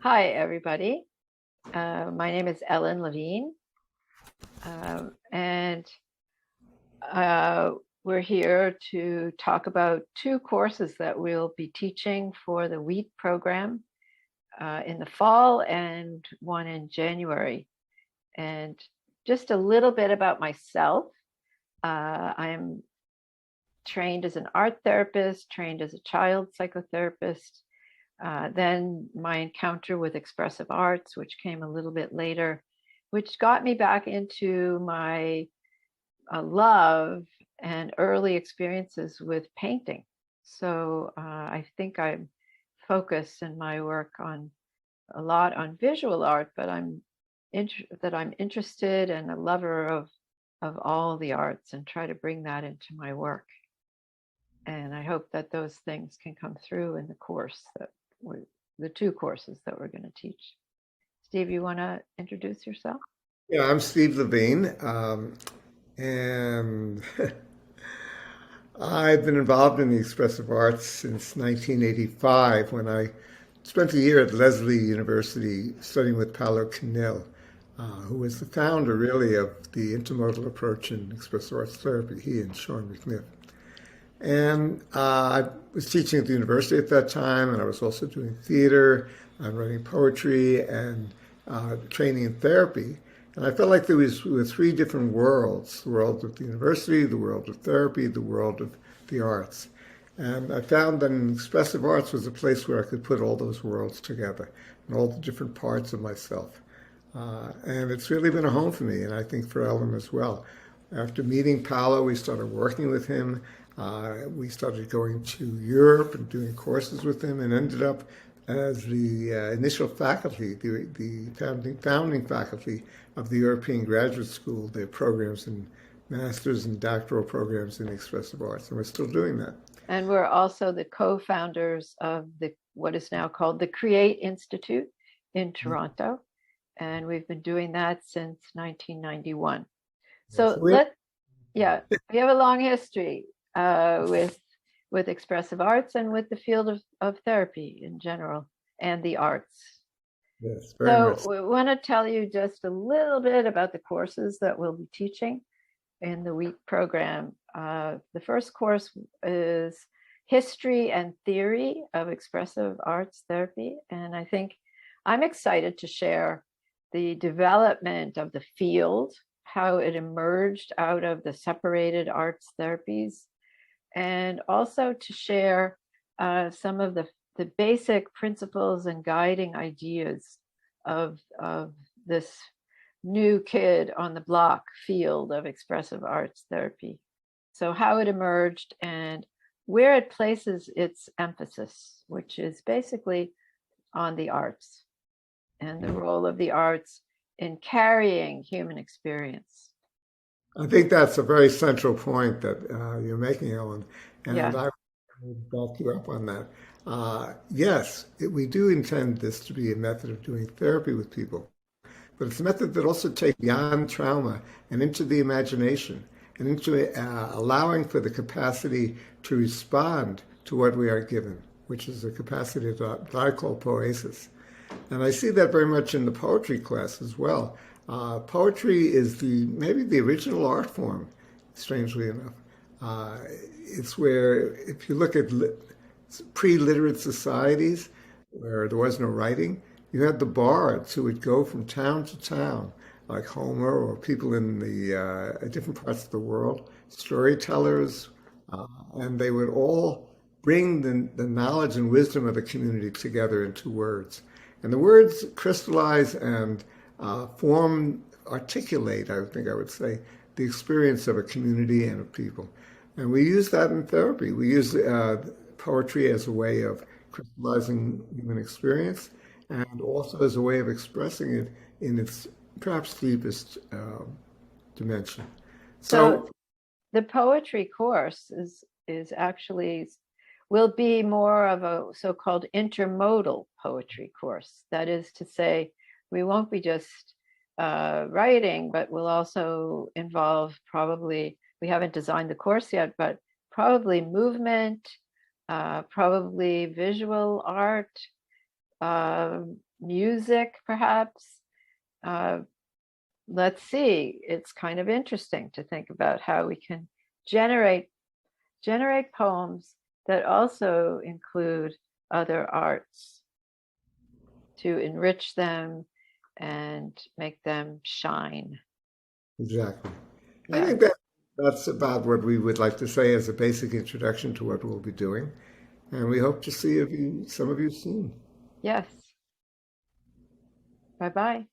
Hi, everybody. My name is Ellen Levine, and we're here to talk about two courses that we'll be teaching for the WHEAT program in the fall and one in January. And just a little bit about myself. I'm trained as an art therapist, trained as a child psychotherapist. Then my encounter with expressive arts, which came a little bit later, which got me back into my love and early experiences with painting. So I think I'm focused in my work on a lot on visual art, but I'm interested and a lover of all the arts and try to bring that into my work. And I hope that those things can come through in the course that the two courses that we're going to teach. Steve, you want to introduce yourself? Yeah, I'm Steve Levine, and I've been involved in the expressive arts since 1985 when I spent a year at Lesley University studying with Paolo Canel, who was the founder really of the intermodal approach in expressive arts therapy, he and Sean McNiff. And I was teaching at the university at that time, and I was also doing theater and writing poetry and training in therapy. And I felt like were three different worlds: the world of the university, the world of therapy, the world of the arts. And I found that expressive arts was a place where I could put all those worlds together and all the different parts of myself. And it's really been a home for me, and I think for Ellen as well. After meeting Paolo, we started working with him. We started going to Europe and doing courses with him, and ended up as the initial faculty, the founding faculty of the European Graduate School, their programs and master's and doctoral programs in expressive arts, and we're still doing that. And we're also the co-founders of the what is now called the Create Institute in Toronto, and we've been doing that since 1991. Yeah, So we have a long history with expressive arts and with the field of therapy in general and the arts. yes, very much. So we want to tell you just a little bit about the courses that we'll be teaching in the WHEAT program. The first course is History and Theory of Expressive Arts Therapy. And I think I'm excited to share the development of the field, how it emerged out of the separated arts therapies, and also to share some of the basic principles and guiding ideas of this new kid on the block field of expressive arts therapy. So how it emerged and where it places its emphasis, which is basically on the arts and the role of the arts in carrying human experience. I think that's a very central point that you're making, Ellen, and Yeah. I would back you up on that. Yes, we do intend this to be a method of doing therapy with people, but it's a method that also takes beyond trauma and into the imagination and into allowing for the capacity to respond to what we are given, which is a capacity that I call poesis. And I see that very much in the poetry class as well. Poetry is maybe the original art form, strangely enough. It's where, if you look at pre-literate societies where there was no writing, you had the bards who would go from town to town, like Homer or people in the different parts of the world, storytellers, and they would all bring the knowledge and wisdom of the community together into words. And the words crystallize and articulate, I think I would say, the experience of a community and of people. And we use that in therapy. We use poetry as a way of crystallizing human experience and also as a way of expressing it in its perhaps deepest dimension. So So the poetry course is actually will be more of a so-called intermodal poetry course. That is to say, we won't be just writing, but we'll also involve probably, we haven't designed the course yet, but probably movement, probably visual art, music, perhaps. Uh, let's see. It's kind of interesting to think about how we can generate poems that also include other arts to enrich them and make them shine. Exactly. I Yeah. think that's about what we would like to say as a basic introduction to what we'll be doing. And we hope to see some of you soon. Yes. Bye bye.